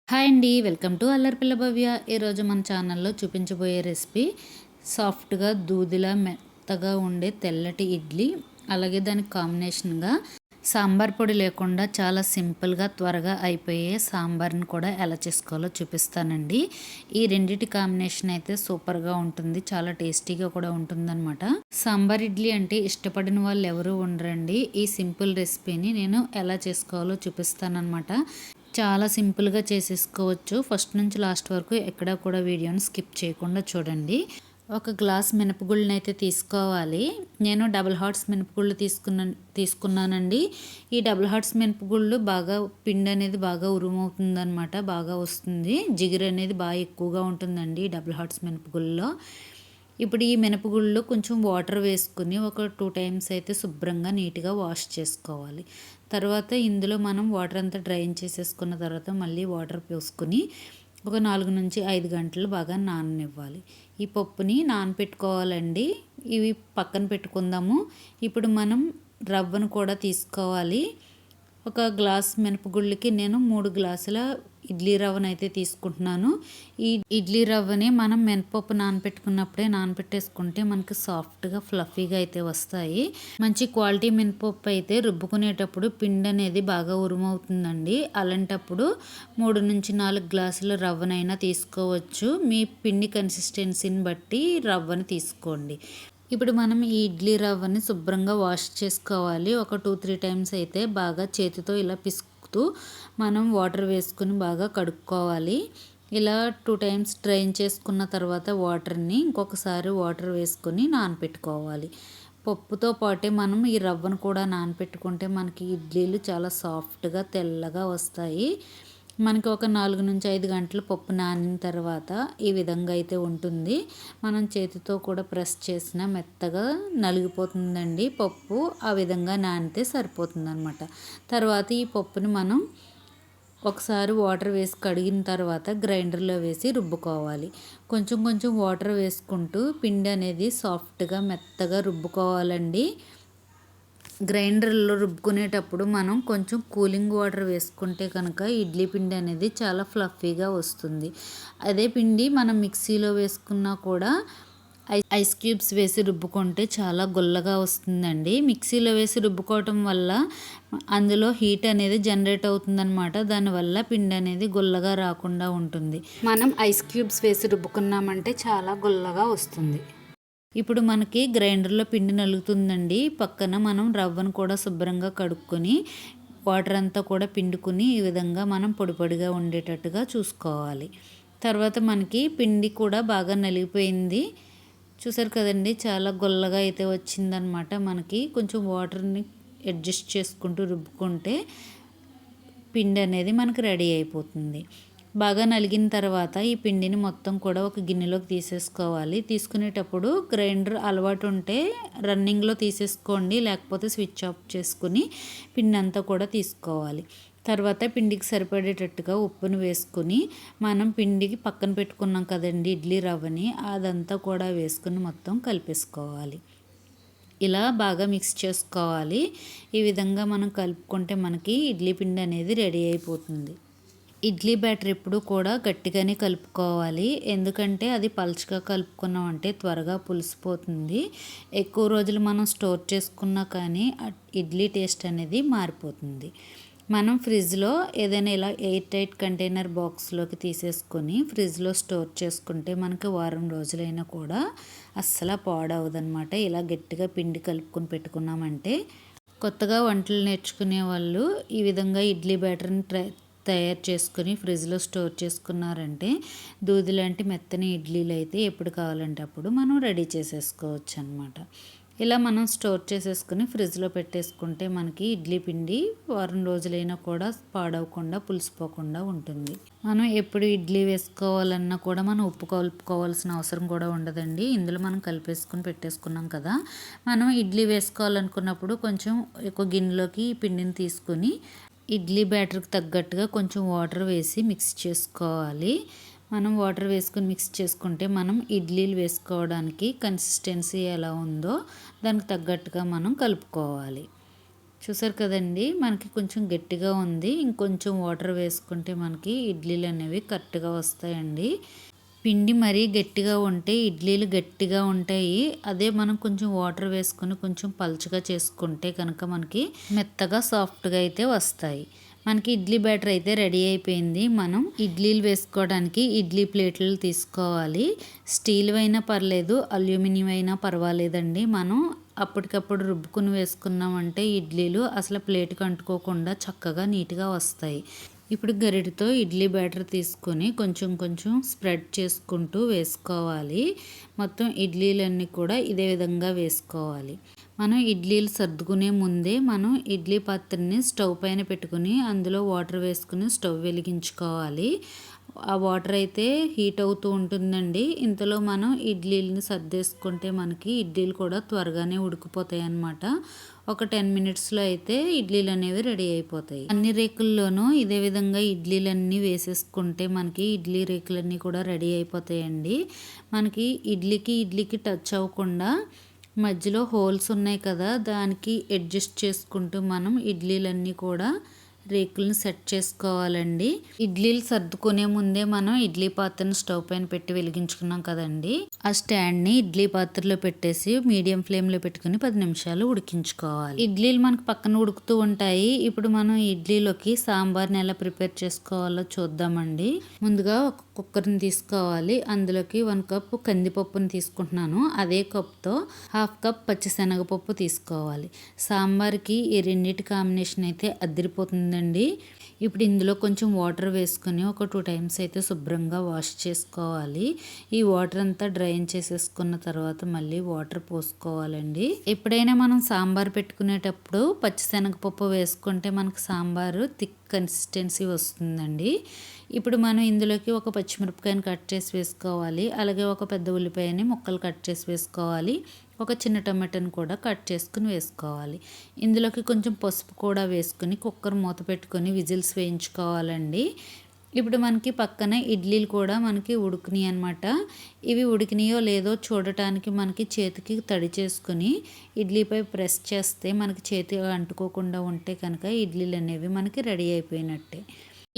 Hi అండి. Welcome to అల్లరిపిల్ల భవ్య. ఈరోజు మన ఛానల్లో చూపించబోయే రెసిపీ సాఫ్ట్గా దూదిలా మెత్తగా ఉండే తెల్లటి ఇడ్లీ, అలాగే దానికి కాంబినేషన్గా సాంబార్ పొడి లేకుండా చాలా సింపుల్గా త్వరగా అయిపోయే సాంబార్ని కూడా ఎలా చేసుకోవాలో చూపిస్తానండి. ఈ రెండిటి కాంబినేషన్ అయితే సూపర్గా ఉంటుంది, చాలా టేస్టీగా కూడా ఉంటుందన్నమాట. సాంబార్ ఇడ్లీ అంటే ఇష్టపడిన వాళ్ళు ఎవరు ఉండరండి. ఈ సింపుల్ రెసిపీని నేను ఎలా చేసుకోవాలో చూపిస్తానన్నమాట. చాలా సింపుల్గా చేసేసుకోవచ్చు. ఫస్ట్ నుంచి లాస్ట్ వరకు ఎక్కడా కూడా వీడియోని స్కిప్ చేయకుండా చూడండి. ఒక గ్లాస్ మినపగుళ్ళని అయితే తీసుకోవాలి. నేను డబుల్ హార్ట్స్ మినపగుళ్ళు తీసుకున్నానండి. ఈ డబుల్ హార్ట్స్ మినపగుళ్ళు బాగా పిండి అనేది బాగా ఉరుమవుతుందనమాట, బాగా వస్తుంది. జిగురు అనేది బాగా ఎక్కువగా ఉంటుందండి డబుల్ హార్ట్స్ మినపగుళ్ళలో. ఇప్పుడు ఈ మినపగుళ్ళు కొంచెం వాటర్ వేసుకుని ఒక 2 టైమ్స్ అయితే శుభ్రంగా నీట్గా వాష్ చేసుకోవాలి. తర్వాత ఇందులో మనం వాటర్ అంతా డ్రైన్ చేసేసుకున్న తర్వాత మళ్ళీ వాటర్ పోసుకొని ఒక 4 నుంచి 5 గంటలు బాగా నాననివ్వాలి. ఈ పప్పుని నానపెట్టుకోవాలండి. ఇవి పక్కన పెట్టుకుందాము. ఇప్పుడు మనం రవ్వను కూడా తీసుకోవాలి. ఒక గ్లాస్ మినపగుళ్ళకి నేను 3 గ్లాసుల ఇడ్లీ రవ్వను అయితే తీసుకుంటున్నాను. ఈ ఇడ్లీ రవ్వని మనం మినపప్పు నానపెట్టుకున్నప్పుడే నానపెట్టేసుకుంటే మనకి సాఫ్ట్గా ఫ్లఫీగా అయితే వస్తాయి. మంచి క్వాలిటీ మినపప్పు అయితే రుబ్బుకునేటప్పుడు పిండి అనేది బాగా ఉరుమవుతుందండి. అలాంటప్పుడు 3 నుంచి 4 గ్లాసుల రవ్వనైనా తీసుకోవచ్చు. మీ పిండి కన్సిస్టెన్సీని బట్టి రవ్వని తీసుకోండి. ఇప్పుడు మనం ఈ ఇడ్లీ రవ్వని శుభ్రంగా వాష్ చేసుకోవాలి. ఒక 2-3 టైమ్స్ అయితే బాగా చేతితో ఇలా పిసుకుతూ మనం వాటర్ వేసుకుని బాగా కడుక్కోవాలి. ఇలా 2 టైమ్స్ డ్రైన్ చేసుకున్న తర్వాత వాటర్ని ఇంకొకసారి వాటర్ వేసుకొని నానపెట్టుకోవాలి. పప్పుతో పాటే మనం ఈ రవ్వను కూడా నానపెట్టుకుంటే మనకి ఇడ్లీలు చాలా సాఫ్ట్గా తెల్లగా వస్తాయి. మనకి ఒక 4 నుంచి 5 గంటలు పప్పు నానిన తర్వాత ఈ విధంగా అయితే ఉంటుంది. మనం చేతితో కూడా ప్రెస్ చేసిన మెత్తగా నలిగిపోతుందండి పప్పు. ఆ విధంగా నానితే సరిపోతుందన్నమాట. తర్వాత ఈ పప్పుని మనం ఒకసారి వాటర్ వేసి కడిగిన తర్వాత గ్రైండర్లో వేసి రుబ్బుకోవాలి. కొంచెం కొంచెం వాటర్ వేసుకుంటూ పిండి అనేది సాఫ్ట్గా మెత్తగా రుబ్బుకోవాలండి. గ్రైండర్లో రుబ్బుకునేటప్పుడు మనం కొంచెం కూలింగ్ వాటర్ వేసుకుంటే కనుక ఇడ్లీ పిండి అనేది చాలా ఫ్లఫీగా వస్తుంది. అదే పిండి మనం మిక్సీలో వేసుకున్నా కూడా ఐస్ క్యూబ్స్ వేసి రుబ్బుకుంటే చాలా గుల్లగా వస్తుందండి. మిక్సీలో వేసి రుబ్బుకోవటం వల్ల అందులో హీట్ అనేది జనరేట్ అవుతుందన్నమాట. దానివల్ల పిండి అనేది గుల్లగా రాకుండా ఉంటుంది. మనం ఐస్ క్యూబ్స్ వేసి రుబ్బుకున్నామంటే చాలా గుల్లగా వస్తుంది. ఇప్పుడు మనకి గ్రైండర్లో పిండి నలుగుతుందండి. పక్కన మనం రవ్వను కూడా శుభ్రంగా కడుక్కొని వాటర్ అంతా కూడా పిండుకుని ఈ విధంగా మనం పొడి పొడిగా ఉండేటట్టుగా చూసుకోవాలి. తర్వాత మనకి పిండి కూడా బాగా నలిగిపోయింది. చూసారు కదండి, చాలా గొల్లగా అయితే వచ్చిందనమాట. మనకి కొంచెం వాటర్ని అడ్జస్ట్ చేసుకుంటూ రుబ్బుకుంటే పిండి అనేది మనకి రెడీ అయిపోతుంది. బాగా నలిగిన తర్వాత ఈ పిండిని మొత్తం కూడా ఒక గిన్నెలోకి తీసేసుకోవాలి. తీసుకునేటప్పుడు గ్రైండర్ అలవాటు ఉంటే రన్నింగ్లో తీసేసుకోండి, లేకపోతే స్విచ్ ఆఫ్ చేసుకుని పిండి అంతా కూడా తీసుకోవాలి. తర్వాత పిండికి సరిపడేటట్టుగా ఉప్పును వేసుకుని మనం పిండికి పక్కన పెట్టుకున్నాం కదండి ఇడ్లీ రవ్వని, అదంతా కూడా వేసుకుని మొత్తం కలిపేసుకోవాలి. ఇలా బాగా మిక్స్ చేసుకోవాలి. ఈ విధంగా మనం కలుపుకుంటే మనకి ఇడ్లీ పిండి అనేది రెడీ అయిపోతుంది. ఇడ్లీ బ్యాటర్ ఎప్పుడు కూడా గట్టిగానే కలుపుకోవాలి. ఎందుకంటే అది పలుచగా కలుపుకున్నామంటే త్వరగా పులిసిపోతుంది. ఎక్కువ రోజులు మనం స్టోర్ చేసుకున్నా కానీ ఇడ్లీ టేస్ట్ అనేది మారిపోతుంది. మనం ఫ్రిడ్జ్లో ఏదైనా ఇలా ఎయిర్ టైట్ కంటైనర్ బాక్స్లోకి తీసేసుకొని ఫ్రిడ్జ్లో స్టోర్ చేసుకుంటే మనకి వారం రోజులైనా కూడా అస్సలు పాడవదనమాట. ఇలా గట్టిగా పిండి కలుపుకొని పెట్టుకున్నామంటే కొత్తగా వంటలు నేర్చుకునే వాళ్ళు ఈ విధంగా ఇడ్లీ బ్యాటర్ని తయారు చేసుకుని ఫ్రిడ్జ్లో స్టోర్ చేసుకున్నారంటే దూది లాంటి మెత్తని ఇడ్లీలు అయితే ఎప్పుడు కావాలంటే అప్పుడు మనం రెడీ చేసేసుకోవచ్చు అనమాట. ఇలా మనం స్టోర్ చేసేసుకుని ఫ్రిడ్జ్లో పెట్టేసుకుంటే మనకి ఇడ్లీ పిండి వారం రోజులైనా కూడా పాడవకుండా పులిసిపోకుండా ఉంటుంది. మనం ఎప్పుడు ఇడ్లీ వేసుకోవాలన్నా కూడా మనం ఉప్పు కలుపుకోవాల్సిన అవసరం కూడా ఉండదండి. ఇందులో మనం కలిపేసుకుని పెట్టేసుకున్నాం కదా. మనం ఇడ్లీ వేసుకోవాలనుకున్నప్పుడు కొంచెం ఒక గిన్నెలోకి ఈ పిండిని తీసుకుని ఇడ్లీ బ్యాటర్కి తగ్గట్టుగా కొంచెం వాటర్ వేసి మిక్స్ చేసుకోవాలి. మనం వాటర్ వేసుకొని మిక్స్ చేసుకుంటే మనం ఇడ్లీలు వేసుకోవడానికి కన్సిస్టెన్సీ ఎలా ఉందో దానికి తగ్గట్టుగా మనం కలుపుకోవాలి. చూసారు కదండి, మనకి కొంచెం గట్టిగా ఉంది. ఇంకొంచెం వాటర్ వేసుకుంటే మనకి ఇడ్లీలు అనేవి కరెక్ట్గా వస్తాయండి. పిండి మరీ గట్టిగా ఉంటే ఇడ్లీలు గట్టిగా ఉంటాయి. అదే మనం కొంచెం వాటర్ వేసుకొని కొంచెం పలుచగా చేసుకుంటే కనుక మనకి మెత్తగా సాఫ్ట్గా అయితే వస్తాయి. మనకి ఇడ్లీ బ్యాటర్ అయితే రెడీ అయిపోయింది. మనం ఇడ్లీలు వేసుకోవడానికి ఇడ్లీ ప్లేట్లు తీసుకోవాలి. స్టీల్ అయినా పర్లేదు, అల్యూమినియం అయినా పర్వాలేదండి. మనం అప్పటికప్పుడు రుబ్బుకుని వేసుకున్నామంటే ఇడ్లీలు అసలు ప్లేట్కి అంటుకోకుండా చక్కగా నీట్గా వస్తాయి. ఇప్పుడు గరిటెతో ఇడ్లీ బ్యాటర్ తీసుకొని కొంచెం కొంచెం స్ప్రెడ్ చేసుకుంటూ వేసుకోవాలి. మొత్తం ఇడ్లీలన్నీ కూడా ఇదే విధంగా వేసుకోవాలి. మనం ఇడ్లీలు సర్దుకునే ముందే మనం ఇడ్లీ పాత్రని స్టవ్ పైన పెట్టుకుని అందులో వాటర్ వేసుకుని స్టవ్ వెలిగించుకోవాలి. ఆ వాటర్ అయితే హీట్ అవుతూ ఉంటుందండి. ఇంతలో మనం ఇడ్లీలని సర్దేసుకుంటే మనకి ఇడ్లీలు కూడా త్వరగానే ఉడికిపోతాయి అన్నమాట. ఒక 10 మినిట్స్లో అయితే ఇడ్లీలు అనేవి రెడీ అయిపోతాయి. అన్ని రేకుల్లోనూ ఇదే విధంగా ఇడ్లీలన్నీ వేసేసుకుంటే మనకి ఇడ్లీ రేకులన్నీ కూడా రెడీ అయిపోతాయండి. మనకి ఇడ్లీకి టచ్ అవ్వకుండా మధ్యలో హోల్స్ ఉన్నాయి కదా, దానికి అడ్జస్ట్ చేసుకుంటూ మనం ఇడ్లీలన్నీ కూడా రేకులను సెట్ చేసుకోవాలండి. ఇడ్లీలు సర్దుకునే ముందే మనం ఇడ్లీ పాత్రను స్టవ్ పైన పెట్టి వెలిగించుకున్నాం కదండి, ఆ స్టాండ్ని ఇడ్లీ పాత్రలో పెట్టేసి మీడియం ఫ్లేమ్లో పెట్టుకుని 10 నిమిషాలు ఉడికించుకోవాలి. ఇడ్లీలు మనకు పక్కన ఉడుకుతూ ఉంటాయి. ఇప్పుడు మనం ఇడ్లీలోకి సాంబార్ని ఎలా ప్రిపేర్ చేసుకోవాలో చూద్దామండి. ముందుగా ఒక కుక్కర్ని తీసుకోవాలి. అందులోకి 1 కప్ కందిపప్పుని తీసుకుంటున్నాను. అదే కప్తో 1/2 కప్ పచ్చిశనగపప్పు తీసుకోవాలి. సాంబార్కి ఈ రెండింటి కాంబినేషన్ అయితే అదిరిపోతుందండి. ఇప్పుడు ఇందులో కొంచెం వాటర్ వేసుకొని ఒక 2 టైమ్స్ అయితే శుభ్రంగా వాష్ చేసుకోవాలి. ఈ వాటర్ అంతా డ్రైన్ చేసేసుకున్న తర్వాత మళ్ళీ వాటర్ పోసుకోవాలండి. ఎప్పుడైనా మనం సాంబార్ పెట్టుకునేటప్పుడు పచ్చిశనగపప్పు వేసుకుంటే మనకు సాంబారు థిక్ కన్సిస్టెన్సీ వస్తుందండి. ఇప్పుడు మనం ఇందులోకి ఒక పచ్చిమిరపకాయని కట్ చేసి వేసుకోవాలి. అలాగే ఒక పెద్ద ఉల్లిపాయని ముక్కలు కట్ చేసి వేసుకోవాలి. ఒక చిన్న టమాటాని కూడా కట్ చేసుకుని వేసుకోవాలి. ఇందులోకి కొంచెం పసుపు కూడా వేసుకుని కుక్కర్ మూత పెట్టుకొని విజిల్స్ వేయించుకోవాలండి. ఇప్పుడు మనకి పక్కన ఇడ్లీలు కూడా మనకి ఉడికినాయి అనమాట. ఇవి ఉడికినాయో లేదో చూడటానికి మనకి చేతికి తడి చేసుకుని ఇడ్లీపై ప్రెస్ చేస్తే మనకి చేతి అంటుకోకుండా ఉంటే కనుక ఇడ్లీలు అనేవి మనకి రెడీ అయిపోయినట్టే.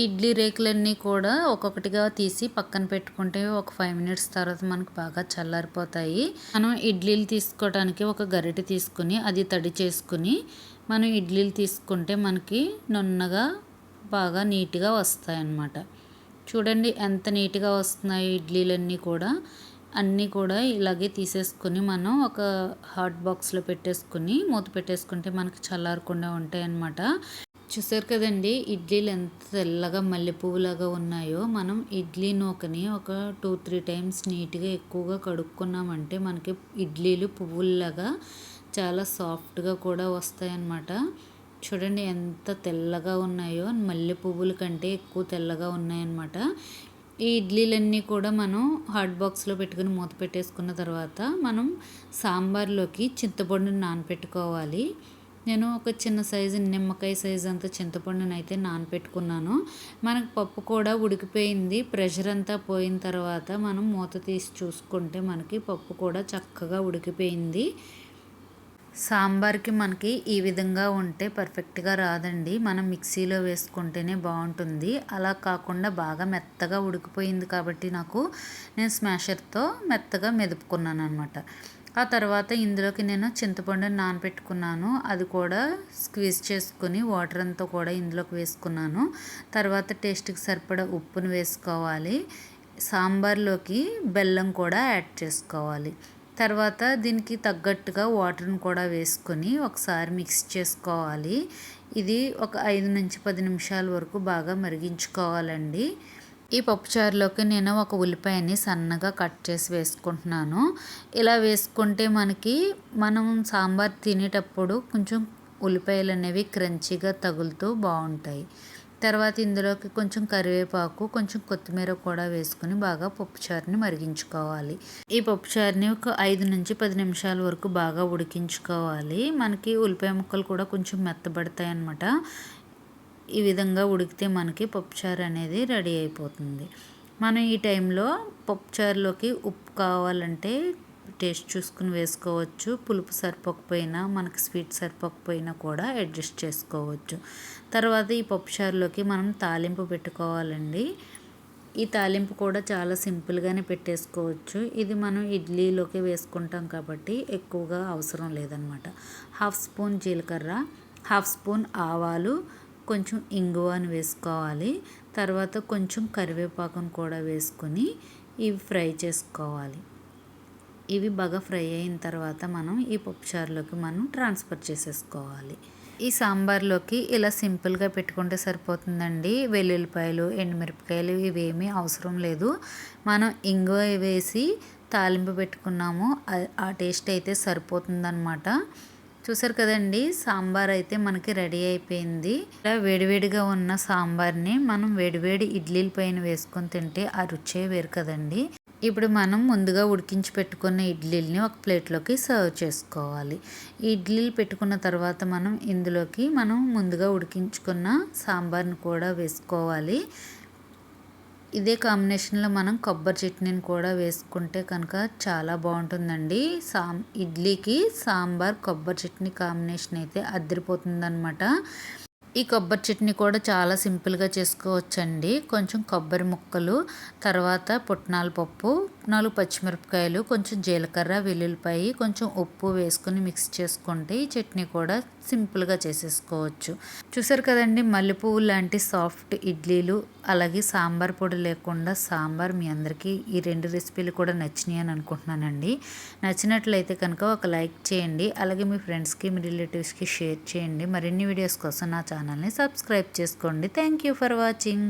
ఇడ్లీ రేకులన్నీ కూడా ఒక్కొక్కటిగా తీసి పక్కన పెట్టుకుంటే ఒక 5 మినిట్స్ తర్వాత మనకు బాగా చల్లారిపోతాయి. మనం ఇడ్లీలు తీసుకోవడానికి ఒక గరిటె తీసుకుని అది తడి చేసుకుని మనం ఇడ్లీలు తీసుకుంటే మనకి నున్నగా బాగా నీట్గా వస్తాయి అన్నమాట. చూడండి ఎంత నీట్గా వస్తున్నాయి ఇడ్లీలన్నీ కూడా. అన్నీ కూడా ఇలాగే తీసేసుకుని మనం ఒక హాట్ బాక్స్లో పెట్టేసుకుని మూత పెట్టేసుకుంటే మనకి చల్లారకుండా ఉంటాయి అన్నమాట. చూసారు కదండి, ఇడ్లీలు ఎంత తెల్లగా మల్లె పువ్వులాగా ఉన్నాయో. మనం ఇడ్లీ నూకని ఒక 2-3 టైమ్స్ నీట్గా ఎక్కువగా కడుక్కున్నామంటే మనకి ఇడ్లీలు పువ్వుల్లాగా చాలా సాఫ్ట్గా కూడా వస్తాయన్నమాట. చూడండి ఎంత తెల్లగా ఉన్నాయో, మల్లె పువ్వుల కంటే ఎక్కువ తెల్లగా ఉన్నాయన్నమాట. ఈ ఇడ్లీలన్నీ కూడా మనం హాట్ బాక్స్లో పెట్టుకుని మూత పెట్టేసుకున్న తర్వాత మనం సాంబార్లోకి చింతపండుని నానపెట్టుకోవాలి. నేను ఒక చిన్న సైజు నిమ్మకాయ సైజు అంత చింతపండుని అయితే నానపెట్టుకున్నాను. మనకు పప్పు కూడా ఉడికిపోయింది. ప్రెషర్ అంతా పోయిన తర్వాత మనం మూత తీసి చూసుకుంటే మనకి పప్పు కూడా చక్కగా ఉడికిపోయింది. సాంబార్కి మనకి ఈ విధంగా ఉంటే పర్ఫెక్ట్గా రాదండి. మనం మిక్సీలో వేసుకుంటేనే బాగుంటుంది. అలా కాకుండా బాగా మెత్తగా ఉడికిపోయింది కాబట్టి నేను స్మాషర్తో మెత్తగా మెదుపుకున్నాను అనమాట. ఆ తర్వాత ఇందులోకి నేను చింతపండుని నానబెట్టుకున్నాను. అది కూడా స్క్వీజ్ చేసుకుని వాటర్ అంతా కూడా ఇందులోకి వేసుకున్నాను. తర్వాత టేస్ట్కి సరిపడా ఉప్పును వేసుకోవాలి. సాంబార్లోకి బెల్లం కూడా యాడ్ చేసుకోవాలి. తర్వాత దీనికి తగ్గట్టుగా వాటర్ని కూడా వేసుకొని ఒకసారి మిక్స్ చేసుకోవాలి. ఇది ఒక 5-10 నిమిషాల వరకు బాగా మరిగించుకోవాలండి. ఈ పప్పుచారులోకి నేను ఒక ఉల్లిపాయని సన్నగా కట్ చేసి వేసుకుంటున్నాను. ఇలా వేసుకుంటే మనం సాంబార్ తినేటప్పుడు కొంచెం ఉల్లిపాయలు అనేవి క్రంచీగా తగులుతూ బాగుంటాయి. తర్వాత ఇందులోకి కొంచెం కరివేపాకు, కొంచెం కొత్తిమీర కూడా వేసుకుని బాగా పప్పుచారుని మరిగించుకోవాలి. ఈ పప్పుచారుని ఒక 5-10 నిమిషాల వరకు బాగా ఉడికించుకోవాలి. మనకి ఉల్లిపాయ ముక్కలు కూడా కొంచెం మెత్తబడతాయి అన్నమాట. ఈ విధంగా ఉడికితే మనకి పప్పుచారు అనేది రెడీ అయిపోతుంది. మనం ఈ టైంలో పప్పుచారులోకి ఉప్పు కావాలంటే టేస్ట్ చూసుకుని వేసుకోవచ్చు. పులుపు సరిపోకపోయినా మనకి స్వీట్ సరిపోకపోయినా కూడా అడ్జస్ట్ చేసుకోవచ్చు. తర్వాత ఈ పప్పుచారులోకి మనం తాలింపు పెట్టుకోవాలండి. ఈ తాలింపు కూడా చాలా సింపుల్గానే పెట్టేసుకోవచ్చు. ఇది మనం ఇడ్లీలోకి వేసుకుంటాం కాబట్టి ఎక్కువగా అవసరం లేదనమాట. 1/2 స్పూన్ జీలకర్ర, 1/2 స్పూన్ ఆవాలు, కొంచెం ఇంగువను వేసుకోవాలి. తర్వాత కొంచెం కరివేపాకును కూడా వేసుకొని ఇవి ఫ్రై చేసుకోవాలి. ఇవి బాగా ఫ్రై అయిన తర్వాత మనం ఈ పప్పుచారులోకి మనం ట్రాన్స్ఫర్ చేసేసుకోవాలి. ఈ సాంబార్లోకి ఇలా సింపుల్గా పెట్టుకుంటే సరిపోతుందండి. వెల్లుల్లిపాయలు, ఎండుమిరపకాయలు ఇవేమీ అవసరం లేదు. మనం ఇంగువ వేసి తాలింపు పెట్టుకున్నాము, ఆ టేస్ట్ అయితే సరిపోతుందన్నమాట. చూసారు కదండి, సాంబార్ అయితే మనకి రెడీ అయిపోయింది. ఇలా వేడివేడిగా ఉన్న సాంబార్ని మనం వేడివేడి ఇడ్లీల పైన వేసుకొని తింటే ఆ రుచే వేరు కదండి. ఇప్పుడు మనం ముందుగా ఉడికించి పెట్టుకున్న ఇడ్లీలని ఒక ప్లేట్లోకి సర్వ్ చేసుకోవాలి. ఈ ఇడ్లీలు పెట్టుకున్న తర్వాత మనం ఇందులోకి మనం ముందుగా ఉడికించుకున్న సాంబార్ని కూడా వేసుకోవాలి. ఇదే కాంబినేషన్లో మనం కొబ్బరి చట్నీని కూడా వేసుకుంటే కనుక చాలా బాగుంటుందండి. ఇడ్లీకి సాంబార్ కొబ్బరి చట్నీ కాంబినేషన్ అయితే అదిరిపోతుందన్నమాట. ఈ కొబ్బరి చట్నీ కూడా చాలా సింపుల్గా చేసుకోవచ్చండి. కొంచెం కొబ్బరి ముక్కలు, తర్వాత పుట్నాల పప్పు, 4 పచ్చిమిరపకాయలు, కొంచెం జీలకర్ర, వెల్లుల్లిపాయ, కొంచెం ఉప్పు వేసుకొని మిక్స్ చేసుకుంటే ఈ చట్నీ కూడా సింపుల్గా చేసేసుకోవచ్చు. చూసారు కదండి, మల్లెపువ్వు లాంటి సాఫ్ట్ ఇడ్లీలు, అలాగే సాంబార్ పొడి లేకుండా సాంబార్. మీ అందరికీ ఈ 2 రెసిపీలు కూడా నచ్చినాయి అని అనుకుంటున్నానండి. నచ్చినట్లయితే కనుక ఒక లైక్ చేయండి. అలాగే మీ ఫ్రెండ్స్కి, మీ రిలేటివ్స్కి షేర్ చేయండి. మరిన్ని వీడియోస్ కోసం నా ఛానల్ని సబ్స్క్రైబ్ చేసుకోండి. Thank you for watching.